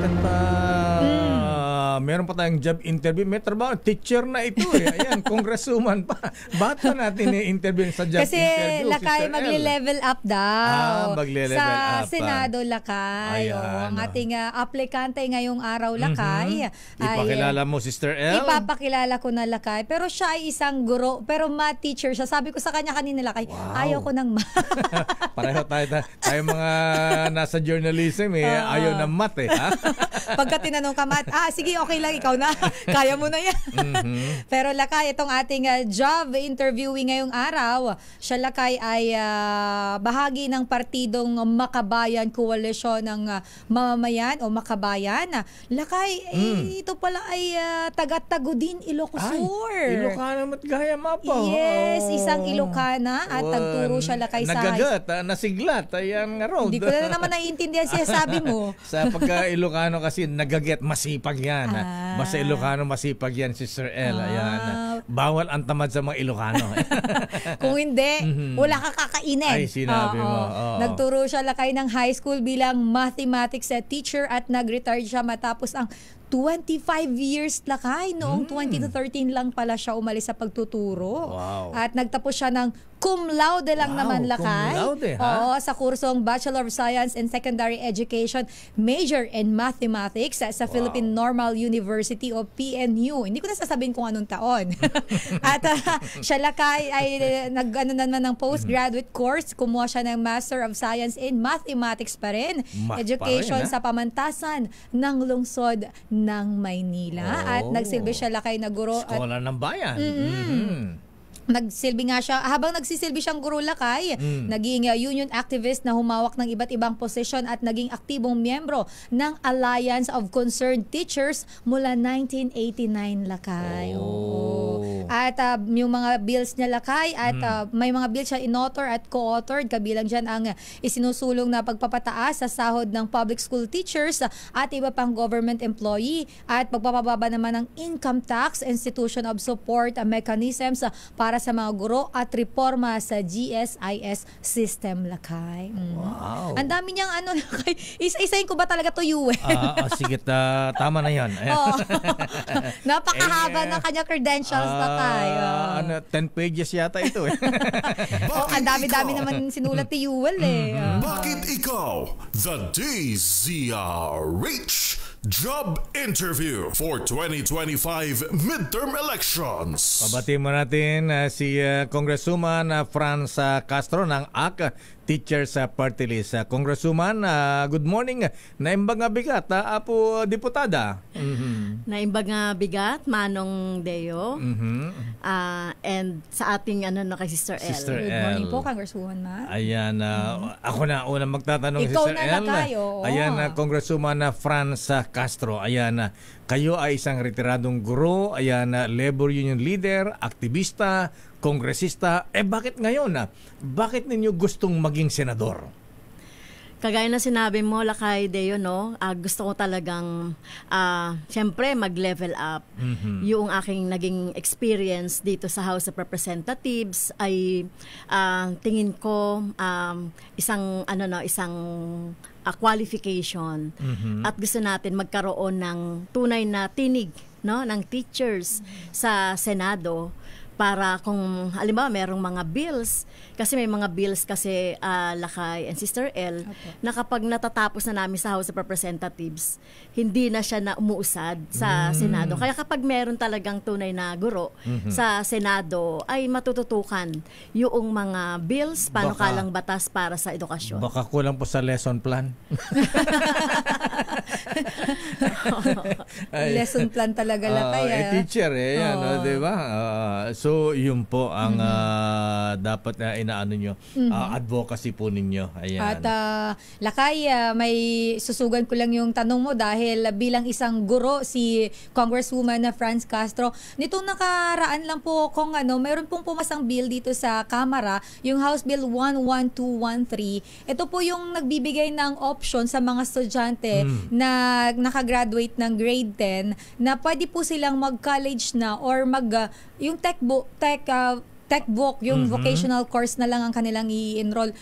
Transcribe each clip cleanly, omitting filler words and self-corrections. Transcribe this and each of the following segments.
Bakit pa meron pa tayong job interview? May trabaho, teacher na ito eh. Ayan, congresswoman pa. Bakit pa natin i-interview sa job kasi interview? Kasi Lakay, magle-level up daw. Magle-level sa up. Senado, Lakay. Ang ating aplikante ngayong araw, Lakay. Ipakilala mo, Sister L? Ipapakilala ko na, Lakay. Pero siya ay isang guro, pero math teacher siya. Sabi ko sa kanya kanina, Lakay, ayaw ko ng math. Pareho tayo mga nasa journalism eh. Ayaw ng math eh. Ha? Pagka tinanong ka, math, sige, okay lang, ikaw na. Kaya mo na yan. Pero Lakay, itong ating job interviewing ngayong araw, siya, Lakay, ay bahagi ng partidong Makabayan Coalition ng Mamamayan o Makabayan. Lakay, ito pala ay taga-Tagudin, Ilocosur. Ilocana at Gaya Mapa. Yes, isang Ilocana at nagturo siya, Lakay, sa nagagat, nasiglat, ayan nga road. Hindi ko na naman naiintindihan siya sabi mo. Sa pagka-Ilocano kasi nagaget, masipag yan. Basta Ilocano, masipag yan, Sister L. Ayan. Bawal ang tamad sa mga Ilocano. Kung hindi, wala ka kakainin. Ay, sinabi mo. Nagturo siya, Lakay, ng high school bilang mathematics teacher at nag-retire siya matapos ang 25 years, Lakay. Noong 2013 lang pala siya umalis sa pagtuturo. Wow. At nagtapos siya ng cum laude lang naman, Lakay. Cum laude, ha? Sa kursong Bachelor of Science in Secondary Education, major in Mathematics sa Philippine Normal University o PNU. Hindi ko na sasabihin kung anong taon. At siya, Lakay, ay nag-ano naman ng postgraduate course. Kumuha siya ng Master of Science in Mathematics pa rin. Education sa pamantasan ng lungsod ng Maynila. At nagsilbi siya, Lakay, na guro. Skola ng bayan. Nagsilbi nga siya, habang nagsisilbi siyang guro, Lakay, naging union activist na humawak ng iba't ibang posisyon at naging aktibong miyembro ng Alliance of Concerned Teachers mula 1989, Lakay. At yung mga bills niya, Lakay, at may mga bills siya in-author at co-authored, kabilang dyan ang isinusulong na pagpapataas sa sahod ng public school teachers at iba pang government employee at pagpapababa naman ng income tax, institution of support mechanisms para sa mga guro at reforma sa GSIS system, Lakay. Wow. Ang dami niyang ano, Lakay. Isa-isahin ko ba talaga to you? Sige, tama na yan. Napakahaba ng kanya credentials, Lakay. 10 pages yata ito eh. Ang dami-dami naman sinulat ni Yuel eh. Bakit ikaw? The DZRH Job Interview for 2025 Midterm Elections. Pabati mo natin si Congresswoman Franz Castro ng AK Teachers Party List. Congresswoman, good morning. Naimbang nga bigat, Apo Diputada. Naimbang nga bigat, Manong Deo. And sa ating kay Sister L. Good morning po, Congresswoman Ma. Ayan, ako na unang magtatanong, Ikaw Sister na, L. Lakay, Ayan, Congresswoman Franz Castro. Ayan, kayo ay isang retiradong guro, ayan, labor union leader, aktivista, kongresista. Bakit ngayon? Bakit ninyo gustong maging senador? Kagaya na sinabi mo, Lakay Deo, gusto ko talagang siyempre mag-level up. Yung aking naging experience dito sa House of Representatives ay tingin ko isang qualification. At gusto natin magkaroon ng tunay na tinig ng teachers sa Senado para kung halimbawa merong mga bills, kasi may mga bills kasi Lakay and Sister L, na kapag natatapos na namin sa House of Representatives, hindi na siya na umuusad sa Senado. Kaya kapag meron talagang tunay na guro sa Senado, ay matututukan yung mga bills, panukalang batas para sa edukasyon. Baka kulang po sa lesson plan. Lesson plan talaga, Lakay. Teacher yan, di ba? So, yun po ang dapat na inaano nyo. Advocacy po ninyo. Ayan. At Lakay, may susugan ko lang yung tanong mo dahil bilang isang guro si Congresswoman Franz Castro, nitong nakaraan lang po kung mayroon pong pumasang bill dito sa Kamara, yung House Bill 11213. Ito po yung nagbibigay ng option sa mga estudyante na nakagraduate ng grade 10 na pwede po silang mag-college na or yung tech-voc, yung vocational course na lang ang kanilang i-enroll.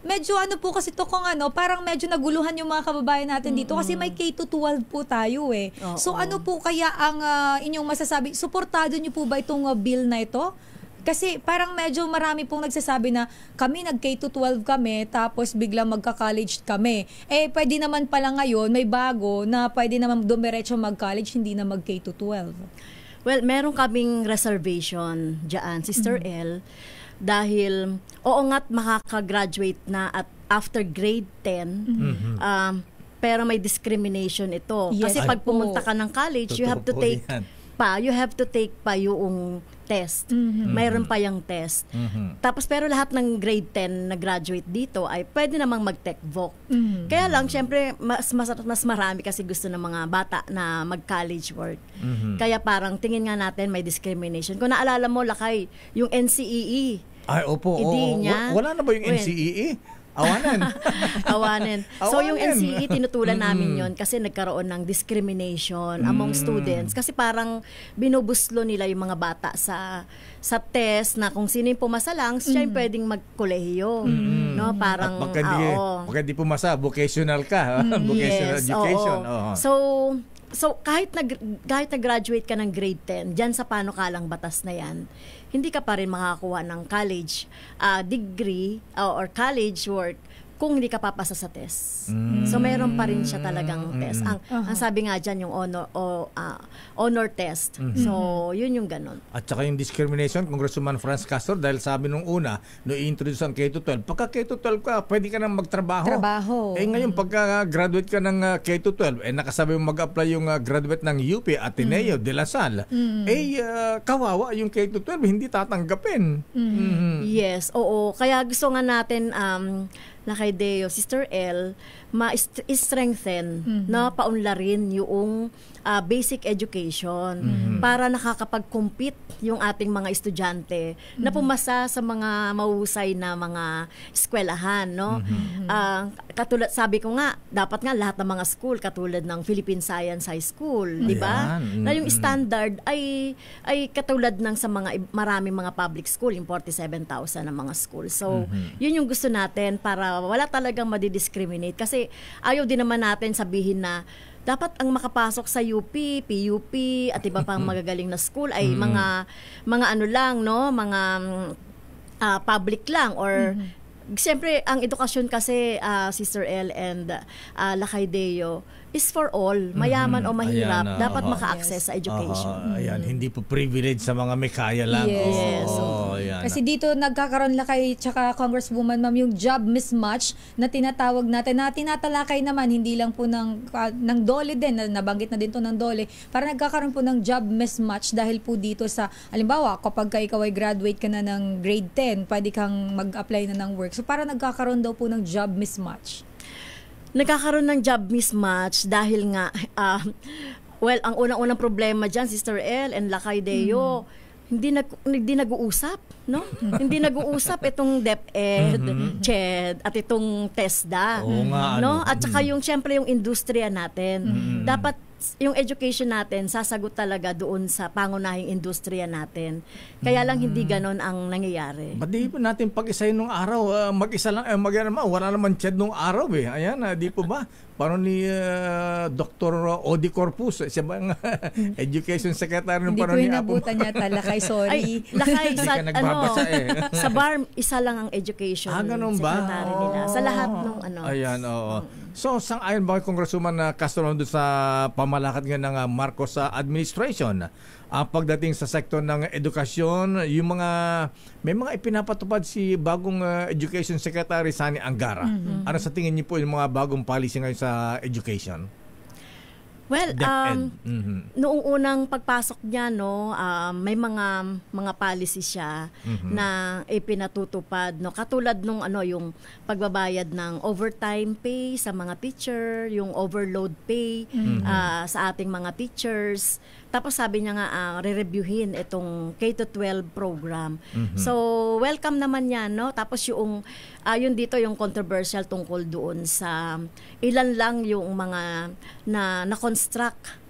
Medyo ano po kasi to kung parang medyo naguluhan yung mga kababayan natin dito kasi may K-12 po tayo eh. So ano po kaya ang inyong masasabi? Suportado niyo po ba itong bill na ito? Kasi parang medyo marami pong nagsasabi na kami nag-K-12 kami tapos biglang magka-college kami. Pwede naman pala ngayon may bago na pwede naman dumiretso mag-college, hindi na mag-K-12. Well, meron kaming reservation dyan, Sister L, dahil oo nga't makaka-graduate na at after grade 10, pero may discrimination ito. Yes, kasi pag pumunta ka ng college, you have to take pa yung test. Mayroon pa yung test. Tapos pero lahat ng grade 10 na graduate dito ay pwede namang mag-tech-voc. Kaya lang, syempre, mas marami kasi gusto ng mga bata na mag-college work. Kaya parang tingin nga natin may discrimination. Kung naalala mo, Lakay, yung NCEE. Ay, opo. Wala na ba yung NCEE? Awanin. So yung NCEE, tinutulan namin yon kasi nagkaroon ng discrimination among students. Kasi parang binubuslo nila yung mga bata sa test na kung sino yung pumasa lang, siya yung pwedeng magkolehiyo. No? Parang, at baka di pumasa, vocational ka. Vocational education. So kahit nag-graduate ka ng grade 10, dyan sa panukalang batas na yan, hindi ka pa rin makakakuha ng college degree or college work kung hindi ka papasa sa test. So mayroon pa rin siya talagang test. Ang sabi nga dyan yung honor test. So yun yung ganun. At saka yung discrimination, Congresswoman Franz Castro, dahil sabi nung una, no i-introduce ang K-12, pagka K-12 ka, pwede ka nang magtrabaho. Ngayon, pagka graduate ka ng K-12, nakasabi mo mag-apply yung graduate ng UP, Ateneo, De La Salle, kawawa yung K-12, hindi tatanggapin. Yes, oo. Kaya gusto nga natin, Lakay Deo, Sister L, ma-strengthen, paunlarin yung basic education para nakakapag-compete yung ating mga estudyante na pumasa sa mga mahusay na mga eskwelahan, no? Katulad, sabi ko nga, dapat nga lahat ng mga school katulad ng Philippine Science High School, di ba? Na yung standard ay katulad ng sa maraming mga public school, yung 47,000 na mga school. So, yun yung gusto natin para wala talagang madidiscriminate kasi ayaw din naman natin sabihin na dapat ang makapasok sa UP, PUP at iba pang magagaling na school ay mga ano lang, no, mga public lang or siyempre ang edukasyon kasi Sister L and Lakay Deo is for all, mayaman o mahirap, dapat maka-access sa education. Hindi po privilege sa mga may kaya lang. Yes. Kasi dito nagkakaroon Lakay tsaka Congresswoman Ma'am yung job mismatch na tinatawag natin, na tinatalakay naman hindi lang po ng DOLE din, nabanggit na din to ng DOLE, para nagkakaroon po ng job mismatch dahil po dito sa, halimbawa, kapag ikaw ay graduate ka na ng grade 10, pwede kang mag-apply na ng work. So para nagkakaroon daw po ng job mismatch. Nagkakaroon ng job mismatch dahil nga, ang unang-unang problema dyan, Sister L and Lakay Deo, hindi nag-uusap, no? Hindi nag-uusap itong DepEd, CHED, at itong TESDA. No? At saka yung, syempre, yung industriya natin. Dapat yung education natin sasagot talaga doon sa pangunahing industriya natin. Kaya lang hindi ganon ang nangyayari. Ba't di po natin pag-isayin nung araw? Mag-isa lang, wala naman CHED nung araw eh. Ayan, di po ba? Parang ni Dr. Odi Corpus, siya ba ang Education Secretary ng parang ni Apo? Hindi ko inabutan niya Lakay, sorry. Lakay, sa BARM, isa lang ang Education Secretary nila. Sa lahat ng Ayan, oo. So, sang-ayon ba kay Congresswoman Castro doon sa pamalakad nga ng Marcos administration? Pagdating sa sektor ng edukasyon, may mga ipinapatupad si bagong Education Secretary Sani Angara. Ano sa tingin niyo po yung mga bagong policy ngayon sa education? Well, noong unang pagpasok niya, no, may mga policy siya na ipinatutupad, no, katulad nung yung pagbabayad ng overtime pay sa mga teacher, yung overload pay sa ating mga teachers. Tapos sabi niya nga re-reviewin itong K-12 program. So, welcome naman yan, no? Tapos yung dito yung controversial tungkol doon sa ilan lang yung mga na-construct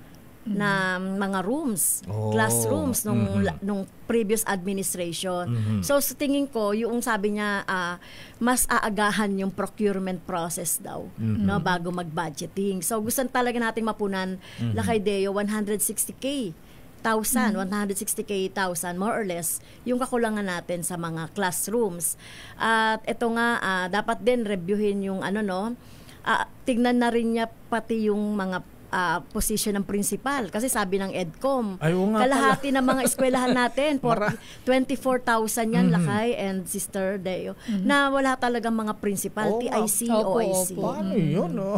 na mga rooms, Oh. classrooms nung previous administration. So sa tingin ko, yung sabi niya, mas aagahan yung procurement process daw, no, bago mag-budgeting. So gusto talaga nating mapunan, Lakay Deo, 160,000 more or less yung kakulangan natin sa mga classrooms. At ito nga, dapat din reviewin yung tignan na rin niya pati yung mga position ng principal. Kasi sabi ng EDCOM, Ay, oo nga kalahati ng mga eskwelahan natin, 24,000 yan, Lakay and Sister Deo, na wala talagang mga principal, Oo, TIC, opo, OIC. opo. Paano yun, no?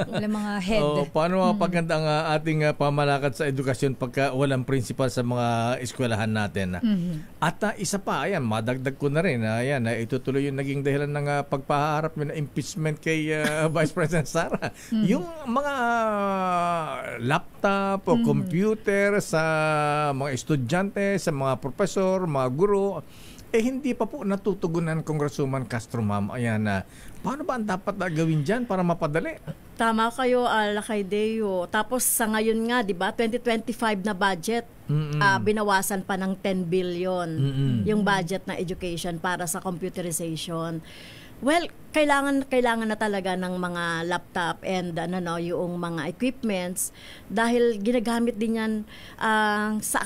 Wala mga head. Paano mapaganda ang ating pamalakad sa edukasyon pagka walang principal sa mga eskwelahan natin? At isa pa, ayan, madagdag ko na rin, ayan, itutuloy yung naging dahilan ng pagpaharap ng impeachment kay Vice President Sara. Yung mga laptop o computer sa mga estudyante, sa mga profesor, mga guro, hindi pa po natutugunan, Congresswoman Castro, ma'am. Ayan, paano ba ang dapat gawin dyan para mapadali? Tama kayo, Lakay Deo. Tapos sa ngayon nga, di ba, 2025 na budget, binawasan pa ng 10 billion yung budget na education para sa computerization. Well, kailangan na talaga ng mga laptop and yung mga equipments dahil ginagamit din yan sa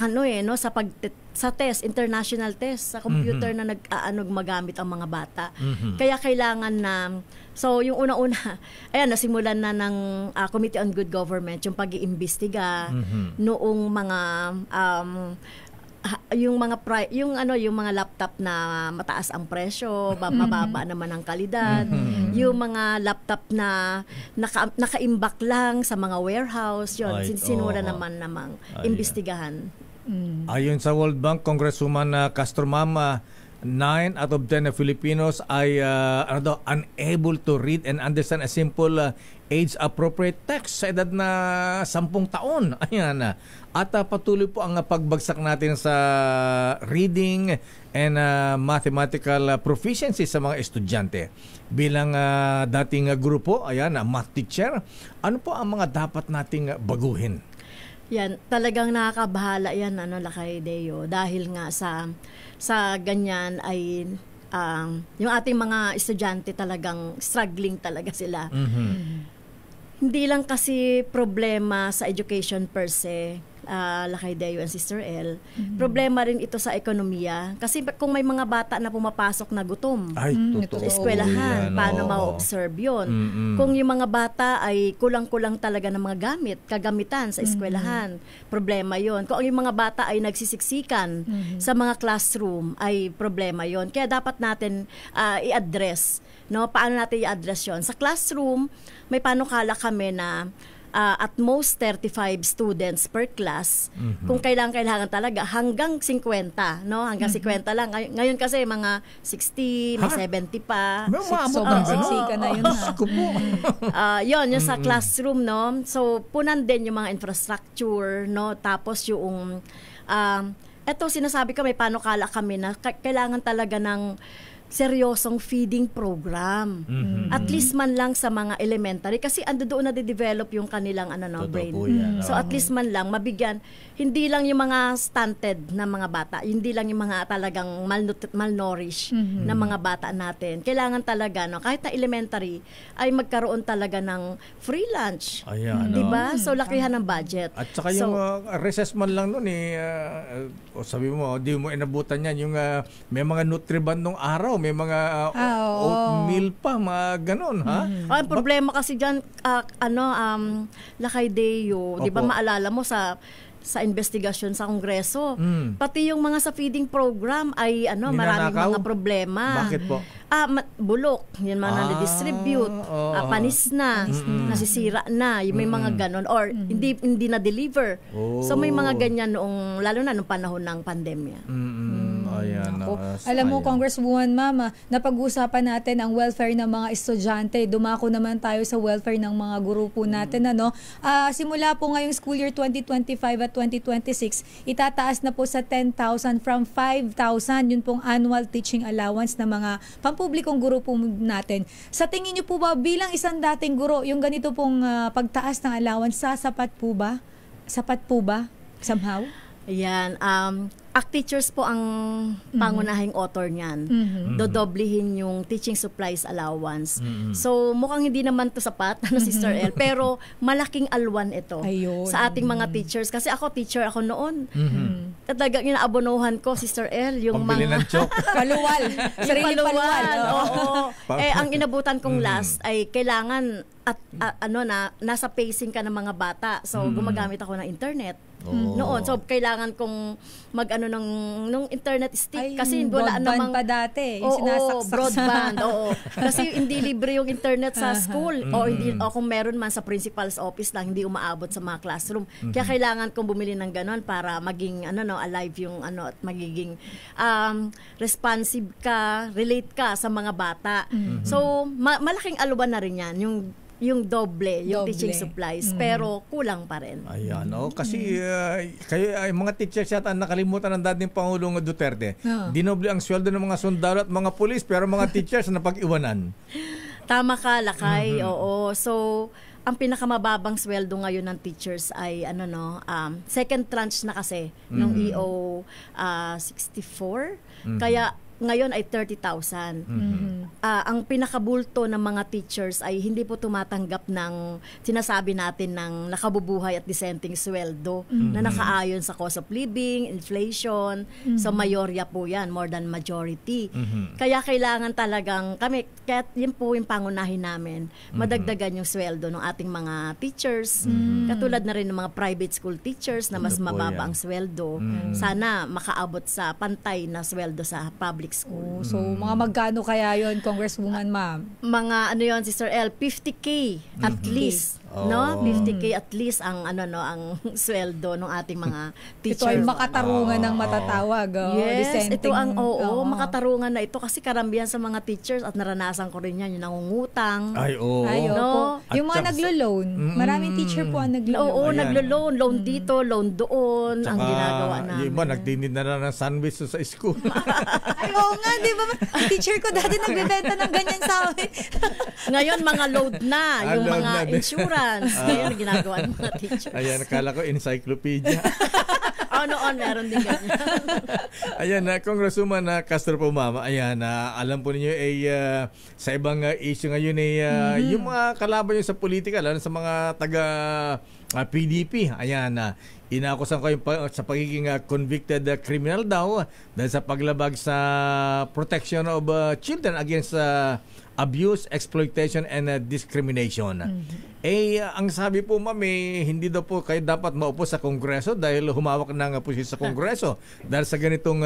sa test, international test, sa computer na magamit ang mga bata. Kaya kailangan na, so yung una-una, ayan, nasimulan na ng Committee on Good Government yung pag-iimbestiga noong mga yung mga laptop na mataas ang presyo, mababa naman ang kalidad, yung mga laptop na nakaimbak lang sa mga warehouse, yun, sinura naman namang imbestigahan. Ayon sa World Bank, Congresswoman Castro, ma'am, 9 out of 10 na Filipinos ay unable to read and understand a simple age-appropriate text sa edad na 10 taon. Ayan. At patuloy po ang pagbagsak natin sa reading and mathematical proficiency sa mga estudyante. Bilang dating grupo, ayan, math teacher, ano po ang mga dapat nating baguhin? Yan, talagang nakakabahala yan, Lakay Deo, dahil nga sa ganyan ay yung ating mga estudyante talagang struggling talaga sila. Hindi lang kasi problema sa education per se, Lakay Deo and Sister El. Problema rin ito sa ekonomiya. Kasi kung may mga bata na pumapasok na gutom Totoo. sa eskwelahan, paano ma-observe yun? Kung yung mga bata ay kulang-kulang talaga ng mga kagamitan sa eskwelahan, problema yon. Kung yung mga bata ay nagsisiksikan sa mga classroom, ay problema yon. Kaya dapat natin i-address. No? Paano natin i-address yon? Sa classroom, may panukala kami na at most 35 students per class. Kung kailangan talaga hanggang 50, no? Hanggang 50 lang. Ngayon kasi mga 60, may 70 pa. Sobrang siksika na yun, ha? Yun sa classroom, no? So punan din yung mga infrastructure, no? Tapos yung eto sinasabi ko, may panukala kami na kailangan talaga ng seryosong feeding program. At least man lang sa mga elementary kasi doon na de-develop yung kanilang brain. So at least man lang mabigyan, hindi lang yung mga stunted na mga bata, hindi lang yung mga talagang malnourished na mga bata natin. Kailangan talaga kahit na elementary ay magkaroon talaga ng free lunch. Ayan, 'di ba? So lakihan ng budget. At saka yung recess man lang noon sabi mo, di mo inabutan yan yung may mga Nutriband nung araw, may mga oatmeal pa, mga ganun, ha? Ang problema kasi diyan Lakay Deo, 'di ba maalala mo sa investigasyon sa Kongreso, pati yung mga sa feeding program ay maraming mga problema. Bakit po? Bulok, yan mga na-distribute, panis na, nasisira na, yung may mga ganon, or hindi na-deliver. So may mga ganyan noong, lalo na noong panahon ng pandemya. Ayan, alam mo, Congresswoman Mama, napag-uusapan natin ang welfare ng mga estudyante. Dumako naman tayo sa welfare ng mga guro po natin. Simula po ngayong school year 2025 at 2026, itataas na po sa 10,000 from 5,000 yun pong annual teaching allowance ng mga pampublikong guro po natin. Sa tingin niyo po ba bilang isang dating guro, yung ganito pong pagtaas ng allowance, sasapat po ba? Sapat po ba? Somehow? Ayan. ACT Teachers po ang pangunahing author niyan. Dodoblihin yung teaching supplies allowance. So, mukhang hindi naman to sapat, Sister El, pero malaking alwan ito Ayun. sa ating mga teachers. Kasi ako, teacher ako noon. Talagang inaabonohan ko, Sister El, yung Pambili ng chok. Paluwal. Sarili paluwal. Oo. Ang inabutan kong last ay kailangan nasa pacing ka ng mga bata. So, gumagamit ako ng internet. Noon. So, kailangan kong nung internet stick. Kasi wala namang... broadband pa dati. Oo, broadband. Oo. Kasi hindi libre yung internet sa school. O kung meron man sa principal's office lang, hindi umaabot sa mga classroom. Kaya kailangan kong bumili ng ganon para maging alive yung at magiging responsive ka, relate ka sa mga bata. So, malaking aluban na rin yan. Yung doble, yung teaching supplies, pero kulang pa rin. Ayan, kasi kayo ay mga teachers yata nakalimutan ng dating Pangulong Duterte. Dinoble ang sweldo ng mga sundalo at mga pulis, pero mga teachers na pag-iwanan. Tama ka, Lakay. Oo. So, ang pinakamababang sweldo ngayon ng teachers ay second tranche na kasi nung EO 64. Kaya ngayon ay 30,000. Ang pinakabulto ng mga teachers ay hindi po tumatanggap ng sinasabi natin ng nakabubuhay at dissenting sweldo na nakaayon sa cost of living, inflation. So mayorya po yan, more than majority. Kaya kailangan talagang kami, kaya yun po yung pangunahin namin, madagdagan yung sweldo ng ating mga teachers. Katulad na rin ng mga private school teachers na mas mababa ang sweldo. Sana makaabot sa pantay na sweldo sa public school. So, mga magkano kaya yon, Congresswoman Ma'am? Mga Sister L, 50K at least. No? 50K at least ang ang sweldo ng ating mga teachers. Ito ay makatarungan ng matatawag. Yes, ito ang makatarungan. makatarungan na ito kasi karamihan sa mga teachers at naranasan ko rin yan, yung nangungutang. Ay, oo. No? Yung mga naglo-loan. Maraming teacher po ang naglo-loan. Oo, Ayan. naglo-loan. Loan dito, loan doon. Ang ginagawa namin. Yung iba, nagtinid na lang ng sandwich sa school. Ay, oo nga, di ba? Teacher ko dati nagbibenta ng ganyan sa amin. Ngayon, mga load na. Yung Load mga na. insurance. Ngayon, ginagawa ng mga teachers. Ayan, akala ko encyclopedia. Noon, meron din ganyan. Ayan, Congresswoman Castro po, Mama. Ayan, alam po ninyo sa ibang issue ngayon yung mga kalaban nyo sa politika, lalo sa mga taga PDP. Ayan, inakusan ko yung sa pagiging convicted criminal daw dahil sa paglabag sa protection of children against abuse, exploitation, and discrimination. Ang sabi po, Ma'am, hindi daw po kayo dapat maupo sa Kongreso dahil humawak ng posisyon sa Kongreso dahil sa ganitong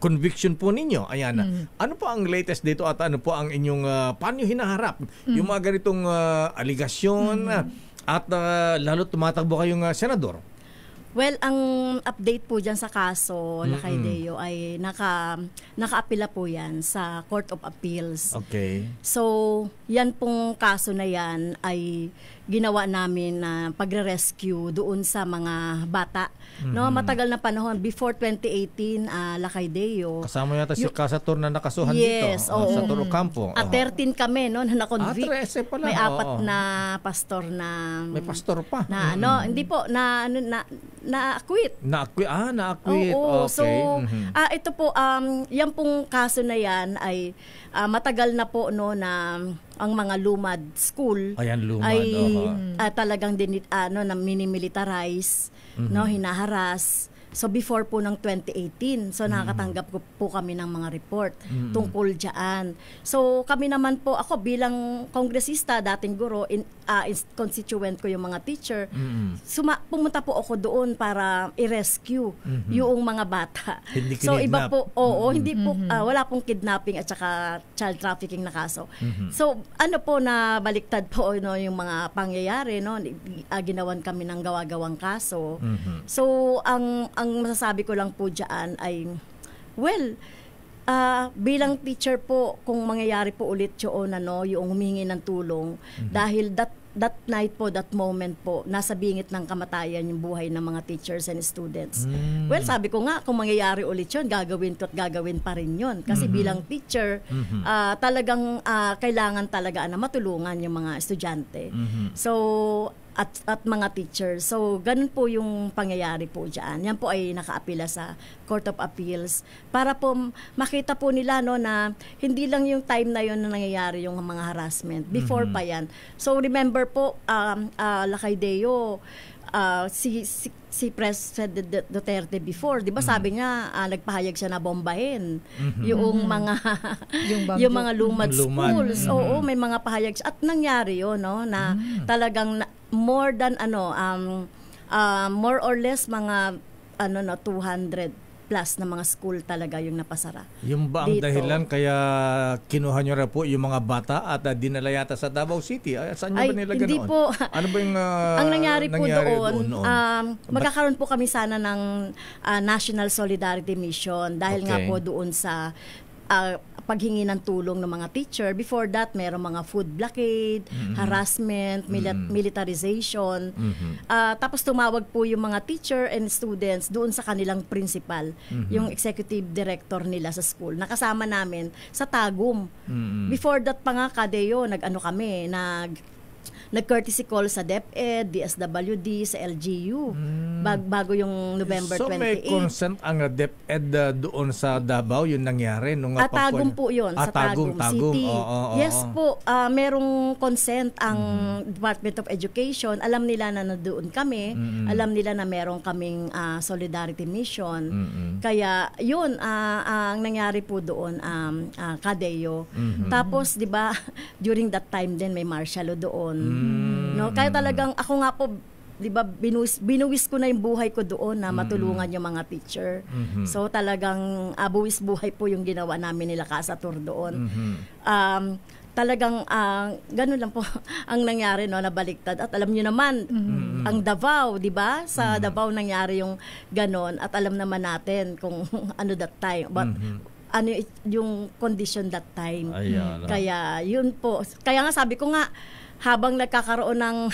conviction po ninyo. Ayan. Ano po ang latest dito at ano po ang inyong paano hinaharap yung mga ganitong aligasyon at lalo tumatakbo kayong senador? Well, ang update po dyan sa kaso, Lakay Deo, ay naka-apila po yan sa Court of Appeals. Okay. So, yan pong kaso na yan ay ginawa namin na pagre-rescue doon sa mga bata. No, matagal na panahon before 2018, Lakay Deo. Kasama yata si Casator na nakasuhan yes, dito. oo. Sa Toro Campo. At 13 kami no na na-convict. 13 pala. May 4 na pastor na May pastor pa. na hindi po na-acquit. Na-acquit. Oo, Okay. so ito po yan pong kaso na yan ay matagal na po no na ang mga lumad school Ayan, lumad. ay Oo. talagang na minimilitarize, no, hinaharas. So before po ng 2018, so nakakatanggap po kami ng mga report tungkol diyan. So kami naman po, ako bilang kongresista, dating guro, constituent ko yung mga teacher, pumunta po ako doon para i-rescue yung mga bata. Hindi so iba kinidnap. po, hindi po, wala pong kidnapping at saka child trafficking na kaso. So ano po na baliktad po no, yung mga pangyayari, no, ginawan kami ng gawa-gawang kaso. So ang masasabi ko lang po dyan ay, well, bilang teacher po, kung mangyayari po ulit yun, yung humingi ng tulong, dahil that night po, that moment po, nasa bingit ng kamatayan yung buhay ng mga teachers and students. Well, sabi ko nga, kung mangyayari ulit yun, gagawin ko at gagawin pa rin yun. Kasi bilang teacher, talagang kailangan talaga na matulungan yung mga estudyante. So, at mga teachers. So, ganun po yung pangyayari po dyan. Yan po ay nakaapila sa Court of Appeals para po makita po nila no na hindi lang yung time na yun na nangyayari yung mga harassment. Before pa yan. So, remember po, Lakay Deo, si President Duterte before, 'di ba sabi niya nagpahayag siya na bombahin yung mga yung mga lumad schools. Oo, may mga pahayag siya. At nangyari 'yon no na talagang more than more or less mga 200 plus na mga school talaga yung napasara. Yung ba ang dito. dahilan kaya kinuha nyo na po yung mga bata at dinala yata sa Davao City? Saan nyo ba nila hindi ganoon? po. Ano ba yung ang nangyari po doon, noon? magkakaroon po kami sana ng National Solidarity Mission dahil nga po doon sa paghingi ng tulong ng mga teacher. Before that, mayroong mga food blockade, harassment, militarization. Tapos tumawag po yung mga teacher and students doon sa kanilang principal, yung executive director nila sa school. Nakasama namin sa Tagum. Before that pa nga, Kadeo, nag-courtesy call sa DepEd, DSWD, sa LGU, bago yung November 28. So may consent ang DepEd doon sa Davao, yun nangyari? Tagum po yun, sa Tagum City. Yes po, merong consent ang Department of Education. Alam nila na doon kami, alam nila na meron kaming solidarity mission. Kaya yun, ang nangyari po doon, Kadeo. Tapos, di ba, during that time din, may martial law doon. No, kaya talagang ako nga po, 'di ba, binuwis ko na yung buhay ko doon na matulungan yung mga teacher. So talagang buwis buhay po yung ginawa namin nila Kasatur doon. Talagang ganun lang po ang nangyari no, nabaliktad. At alam niyo naman ang Davao, 'di ba? Sa Davao nangyari yung ganon at alam naman natin kung ano that time. But ano yung condition that time. Kaya yun po. Kaya nga sabi ko nga habang nagkakaroon ng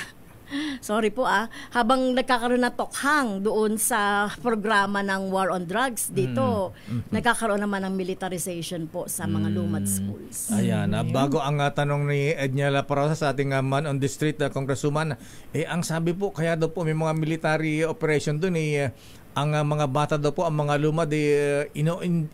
habang nagkakaroon ng tokhang doon sa programa ng War on Drugs dito, nagkakaroon naman ng militarization po sa mga lumad schools. Ayan, bago ang tanong ni Ednia Laparosa sa ating man on the street congresswoman, ang sabi po, kaya daw po may mga military operation doon ang mga bata daw po, ang mga lumad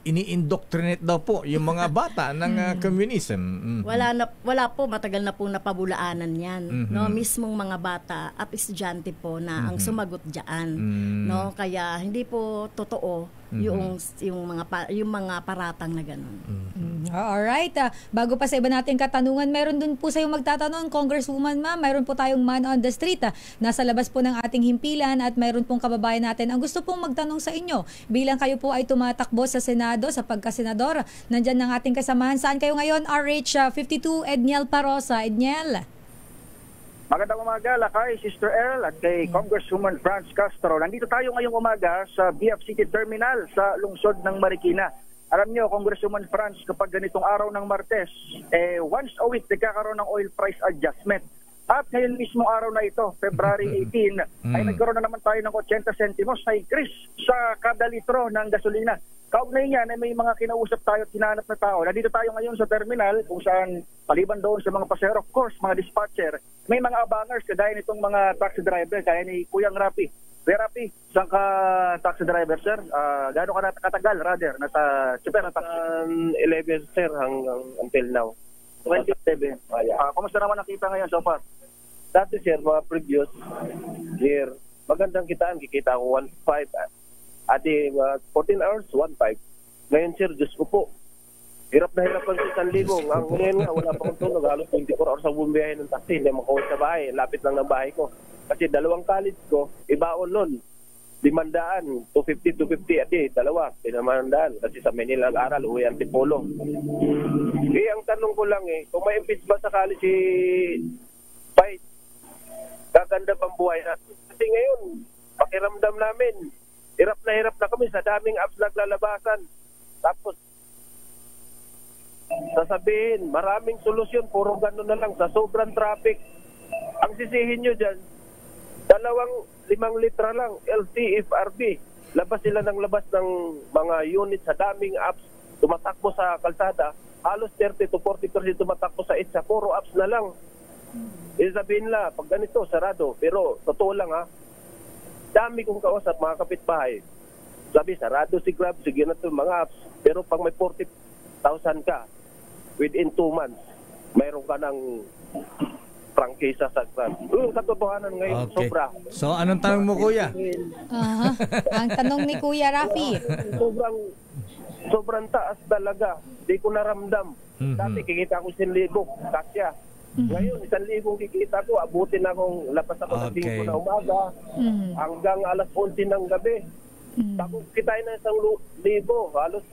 ini-indoctrinate daw po yung mga bata ng communism. Wala po, matagal na pong napabulaanan yan. No, mismong mga bata at estudyante po na ang sumagot diyan. No, kaya hindi po totoo yung mga paratang na gano'n. Alright. Bago pa sa iba nating katanungan, meron dun po sa yung magtatanong, Congresswoman ma'am, mayroon po tayong man on the street. Nasa labas po ng ating himpilan at mayroon pong kababayan natin ang gusto pong magtanong sa inyo. Bilang kayo po ay tumatakbo sa Senado, sa pagkasenador, nandyan ng ating kasamahan. Saan kayo ngayon? RH52, Edniel Parosa. Edniel. Magandang umaga, Lakay, Sister Earl, at kay Congresswoman Franz Castro. Nandito tayo ngayong umaga sa BF City Terminal sa lungsod ng Marikina. Alam nyo, Congresswoman Franz, kapag ganitong araw ng Martes, once a week nagkakaroon ng oil price adjustment. At ngayon mismong araw na ito, February 18, ay nagkaroon na naman tayo ng 80 centimos na increase sa kada litro ng gasolina. Kaugnay niyan ay may mga kinausap tayo at hinahanap na tao. Nandito tayo ngayon sa terminal kung saan paliban doon sa mga pasahero, of course, mga dispatcher, may mga abangers kagaya nitong mga taxi driver, kaya ni Kuyang Rapi. Rapi, saan ka taxi driver, sir? Gaano ka katagal, rather, nasa super na taxi? 11, sir, hanggang until now. 27. Kumusta naman nakita ngayon so far? Dati, sir, mga previous year, magandang kitaan. Kikita ko 1.5. Ati, 14 hours, 1.5. Ngayon, sir, Diyos ko po. Hirap na hirap ang 1,000. Ang ngayon nga, wala pa akong tulog. Halos 24 hours ang bumiyahe ng taxi. Hindi makawin sa bahay. Lapit lang ng bahay ko. Kasi dalawang college ko, ibaon nun. 500, 250, 250. Ati, dalawa, 500. Kasi sa Manila nag-aral, uwi ang Tipolo. Ang tanong ko lang kung may impeach ba sa college si Fight, gaganda pang buhay natin. Kasi ngayon, pakiramdam namin, hirap na kami sa daming apps naglalabasan. Tapos, sasabihin, maraming solusyon, puro gano'n na lang sa sobrang traffic. Ang sisihin nyo dyan, 5 litra lang, LTFRB. Labas sila ng labas ng mga unit sa daming apps, tumatakbo sa kalsada, halos 30 to 40% tumatakbo sa itsa, puro apps na lang. sabihin nila, pag ganito, sarado. Pero, totoo lang ha, dami kong kausap, mga kapitbahay. Sabi, sarado si Grab, sige na ito, mga apps. Pero pag may 40,000 ka, within 2 months, mayroon ka ng prangkisa sa Grab. Yung katotohanan ngayon, Okay. sobra. So, anong tanong mo, kuya? Aha. Ang tanong ni Kuya Rafi. Sobrang taas talaga. Di ko naramdam. Mhm. Dati kikita ko 1,000, kasya. Ngayon, 1,000 kikita ko, abutin akong labas ako ng Okay. 5 na umaga hanggang alas 11 ng gabi. Tapos kitain na 1,000, halos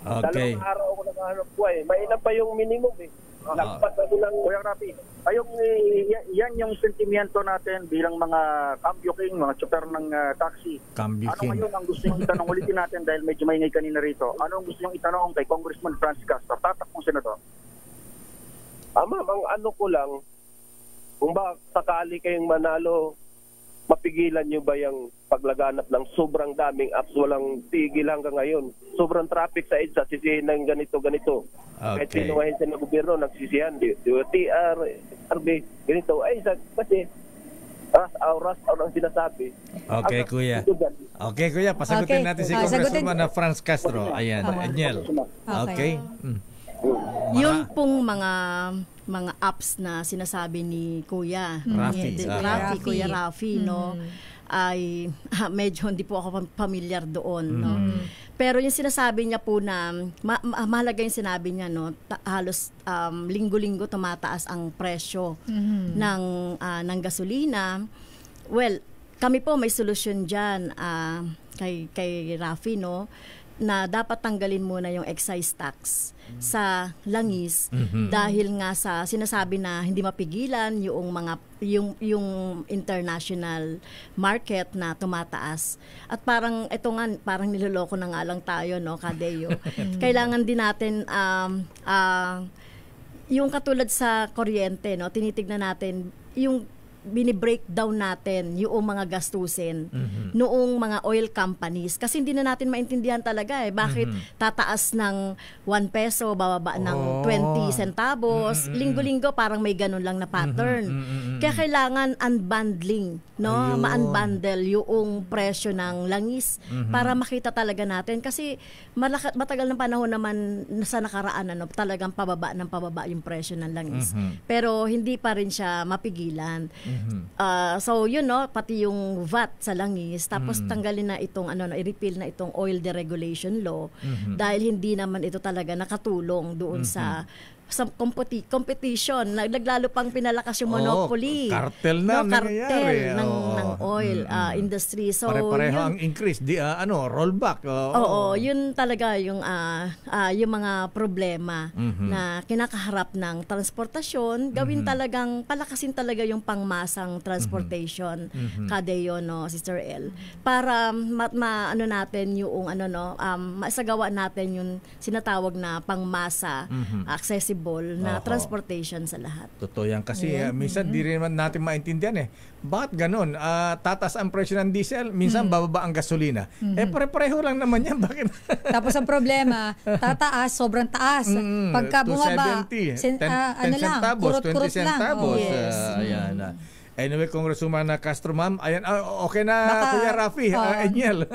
Okay. dalawang araw ako nakahanap buhay. Mainam pa yung minimum eh. Lagpat ako ng Kuya Rafi, yan yung sentimiento natin bilang mga cambio king, mga chopper ng taxi. Cambio Ano king. ngayon ang gusto nyo itanong? Ulitin natin dahil medyo maingay kanina rito. Ano ang gusto nyo itanong kay Congressman Franz Castro, tatakbong senador? Ma'am, ang ano ko lang, kung ba sakali kayong manalo, mapigilan nyo ba yung paglaganap ng sobrang daming apps, walang tigil hanggang ngayon. Sobrang traffic sa EDSA, sisihin ng ganito. Kahit Okay. sino ahensya ng gobyerno, nagsisihan. TR, RB, ganito. Kasi, oras ang sinasabi. Okay, kuya. Okay, kuya, pasagutin Okay. natin si Sagutin. Congresswoman na Franz Castro. Ayan, Edniel. Okay. Yung pong mga apps na sinasabi ni Kuya Rafi. Rafi, Kuya Rafi, no, ay medyo hindi po ako familiar doon, no. Pero yung sinasabi niya po na mahalaga yung sinabi niya, no, halos linggo-linggo tumataas ang presyo ng gasolina. Well, kami po may solusyon diyan kay Rafi, no, na dapat tanggalin muna yung excise tax sa langis dahil nga sa sinasabi na hindi mapigilan yung international market na tumataas. At parang ito nga, parang niloloko na nga lang tayo, no, Kadeo. Kailangan din natin yung katulad sa kuryente, no, tinitignan natin yung bini-breakdown natin yung mga gastusin noong mga oil companies kasi hindi na natin maintindihan talaga bakit tataas ng 1 peso, bababa ng 20 centavos, linggo-linggo parang may ganun lang na pattern. Kaya kailangan unbundling, no? Ayun. Ma-unbundle yung presyo ng langis para makita talaga natin kasi matagal ng panahon naman sa nakaraan, ano, talagang pababa yung presyo ng langis. Pero hindi pa rin siya mapigilan. So yun, no, pati yung VAT sa langis, tapos tanggalin na itong i-repeal na itong oil deregulation law dahil hindi naman ito talaga nakatulong doon sa competition. Naglalo pang pinalakas yung monopoly. Kartel na nangyayari. ng oil industry. So Pare-pareho yun, ang increase, rollback. Oo, yun talaga yung mga problema na kinakaharap ng transportasyon. Gawin talagang palakasin talaga yung pangmasang transportation, Kadeo, no, Sister El, para natin yung masagawa natin yung sinatawag na pangmasa, accessible na transportation sa lahat. Totoo yan kasi minsan di rin naman natin maintindihan bakit ganun? Tatas ang presyo ng diesel, minsan bababa ang gasolina. Pare-pareho lang naman yan. Bakit? Tapos ang problema, tataas, sobrang taas. Pagka bumaba, 270, 10 lang, centavos, kurot-kurot 20 centavos. lang. Yes. Ayan. Anyway, Congresswoman Castro, ma'am. Ayan, okay na, Baka, Kuya Rafi, Edniel.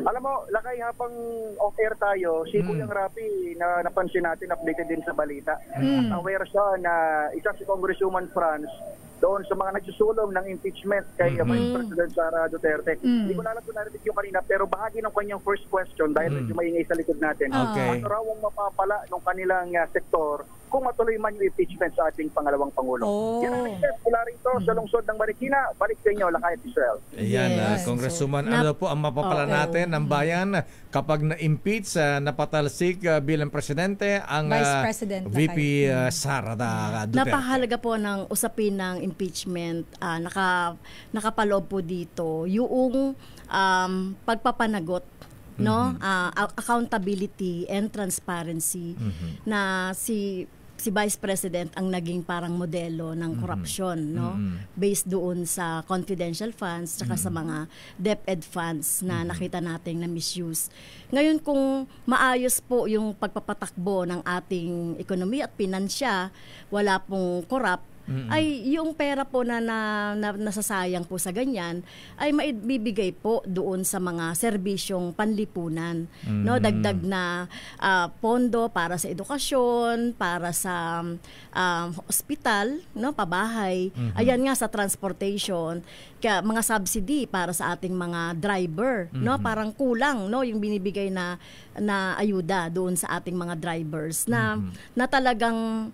Alam mo, Lakay, habang off-air tayo, si Kuya Rafi, na napansin natin, updated din sa balita. At aware siya na isa si Congresswoman Franz doon sa mga nagsusulong ng impeachment kay Vice President Sara Duterte. Hindi ko na alam kung narinig yung kanina, pero bahagi ng kanyang first question dahil medyo maingay sa likod natin. Okay. Ano raw ang mapapala ng kanilang sektor kung matuloy man yung impeachment sa ating pangalawang Pangulo. Yan ang request mula rito sa lungsod ng Marikina. Balik sa inyo, Lakay at Israel. Ayan, Yes. Congresswoman, ano po ang mapapala natin ng bayan kapag na-impeach, napatalsik bilang presidente ang Vice President VP Sara Duterte. Napakahalaga po ng usapin ng impeachment, nakapaloob po dito yung pagpapanagot, no, accountability and transparency na si Vice President ang naging parang modelo ng korupsyon, no, based doon sa confidential funds saka sa mga DepEd funds na nakita nating na misuse. Ngayon, kung maayos po yung pagpapatakbo ng ating ekonomiya at pinansya, wala pong corrupt, ay yung pera po na nasasayang po sa ganyan ay maibibigay po doon sa mga serbisyong panlipunan, no, dagdag na pondo para sa edukasyon, para sa ospital, no, pabahay, ayan nga sa transportation, kaya mga subsidy para sa ating mga driver, no, parang kulang, no, yung binibigay na ayuda doon sa ating mga drivers na talagang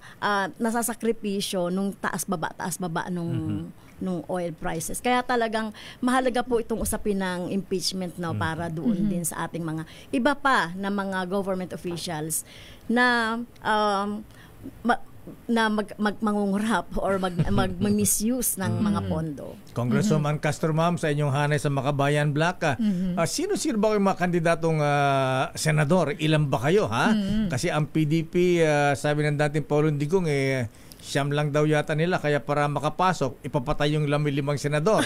nasasakripisyo nung taas baba nung oil prices. Kaya talagang mahalaga po itong usapin ng impeachment, no, para doon din sa ating mga iba pa na mga government officials na mangungurap or mag-misuse ng mga pondo. Congresswoman Castro, ma'am, sa inyong hanay sa Makabayan Black, sino-sino ba yung mga kandidatong senador? Ilan ba kayo, ha? Kasi ang PDP, sabi ng dating Paulong Digong, siyam lang daw yata nila, kaya para makapasok, ipapatay yung 15 senador.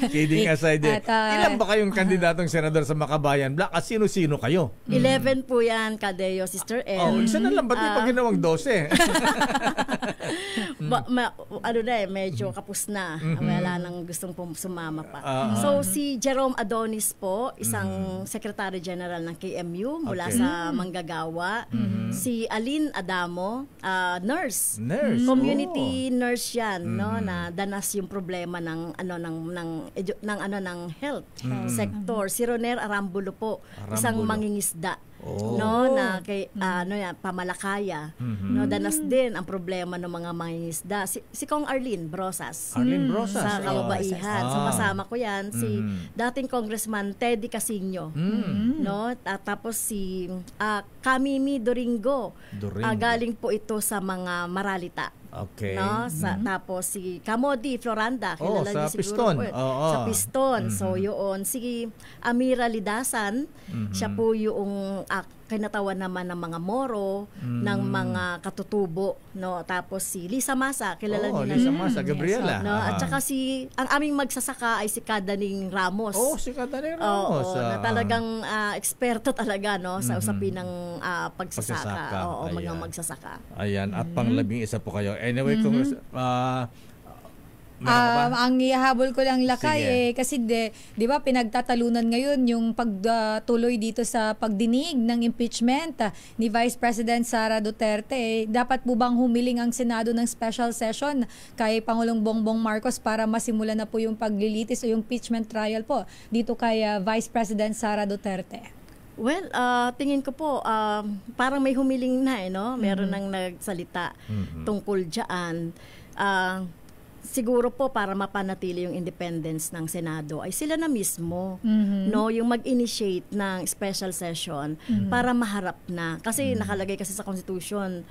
Kidding aside, ilan ba kayong kandidatong senador sa Makabayan Black? At sino-sino kayo? 11 po yan, Kadeo, Sister El. Isa na lang, ba't di pa ginawang 12? Medyo kapus na. Wala nang gustong sumama pa. So, si Jerome Adonis po, isang Secretary General ng KMU mula sa Manggagawa. Si Aline Adamo, nurse. Community nurse yan, no, na danas yung problema ng health sector. Si Roner Arambulo po, isang mangingisda. No, na kay Pamalakaya, no, danas din ang problema ng mga mangingisda. Si Kong Arlene Brosas sa Kababaihan. So kasama ko yan si dating Congressman Teddy Casino, no, tapos si Kamimi Doringo. Galing po ito sa mga Maralita. Okay. No, tapos si Camody Floranda, kilala niyo siguro Piston. Sa Piston. So yun si Amira Lidasan, siya po yung kinatawan naman ng mga Moro, ng mga katutubo, no. Tapos si Lisa Masa, kilala niyo na. Lisa Masa, Gabriela. No, at saka ang aming magsasaka ay si Kadaning Ramos. Si Kadaning Ramos. Na talagang eksperto talaga, no, sa usapin ng pagsasaka. Mga magsasaka. Ayan, at pang-11 po kayo. Anyway, ang ihahabol ko lang lakay kasi di ba pinagtatalunan ngayon yung pagtuloy dito sa pagdinig ng impeachment ni Vice President Sara Duterte. Dapat po bang humiling ang Senado ng special session kay Pangulong Bongbong Marcos para masimula na po yung paglilitis o yung impeachment trial po dito kay Vice President Sara Duterte? Well, tingin ko po parang may humiling na, no? Meron nang nagsalita tungkol diyan. Siguro po para mapanatili yung independence ng Senado ay sila na mismo, no, yung mag-initiate ng special session para maharap na. Kasi nakalagay kasi sa Constitution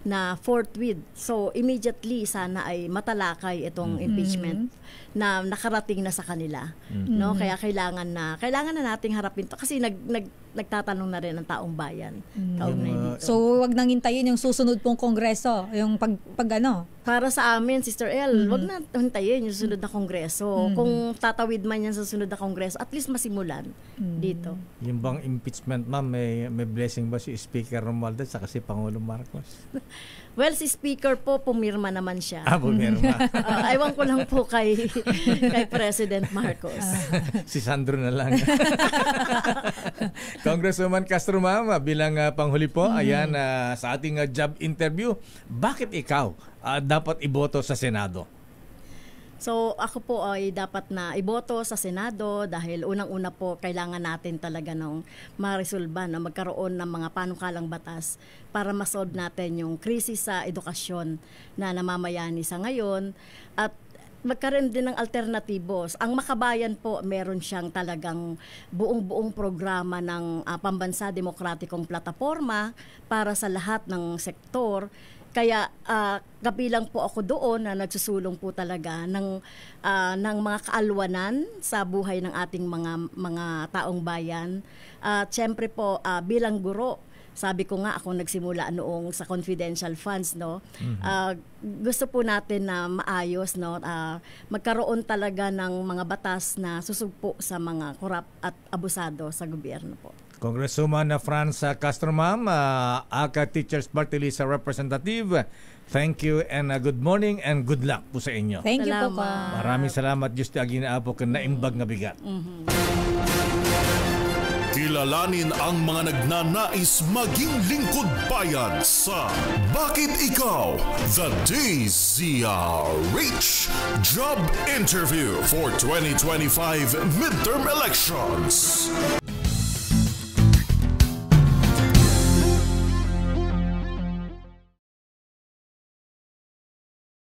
na forthwith. So immediately sana ay matalakay itong impeachment na nakarating na sa kanila, no? Kaya kailangan na nating harapin to kasi nagtatanong na rin ang taong bayan kaugnay dito. So wag nang hintayin yung susunod pong kongreso, yung pag para sa amin, Sister El, wag na hintayin yung susunod na kongreso. Kung tatawid man yan sa susunod na kongreso, at least masimulan dito. Yung bang impeachment, ma'am, may blessing ba si Speaker Romualdez sa si Pangulong Marcos? Well, si Speaker po, pumirma naman siya. Pumirma. Aywan ko lang po kay President Marcos. Si Sandro na lang. Congresswoman Castro, ma'am, bilang panghuli po, ayan, sa ating job interview, bakit ikaw dapat iboto sa Senado? So ako po ay dapat na iboto sa Senado dahil unang-una po kailangan natin talaga ng ma-resolve na magkaroon ng mga panukalang batas para ma-solve natin yung krisis sa edukasyon na namamayani sa ngayon at magkaroon din ng alternatibos. Ang Makabayan po, meron siyang talagang buong-buong programa ng Pambansa Demokratikong Plataporma para sa lahat ng sektor. Kaya kabilang po ako doon na nagsusulong po talaga ng mga kaalwanan sa buhay ng ating mga taong bayan. At syempre po bilang guro, sabi ko nga ako nagsimula noong sa confidential funds, no. Gusto po natin na maayos, no, magkaroon talaga ng mga batas na susugpo sa mga korap at abusado sa gobyerno po. Congresswoman Franz Castro, ma'am, ACA Teachers Party List Representative Thank you and good morning and good luck po sa inyo. Thank you po, Salamat. Kong. Maraming salamat Diyos ti aginaapo ken naimbag nga bigat. Kilalanin ang mga nagnanais maging lingkod bayan sa Bakit Ikaw? The DZRH Job Interview for 2025 Midterm Elections.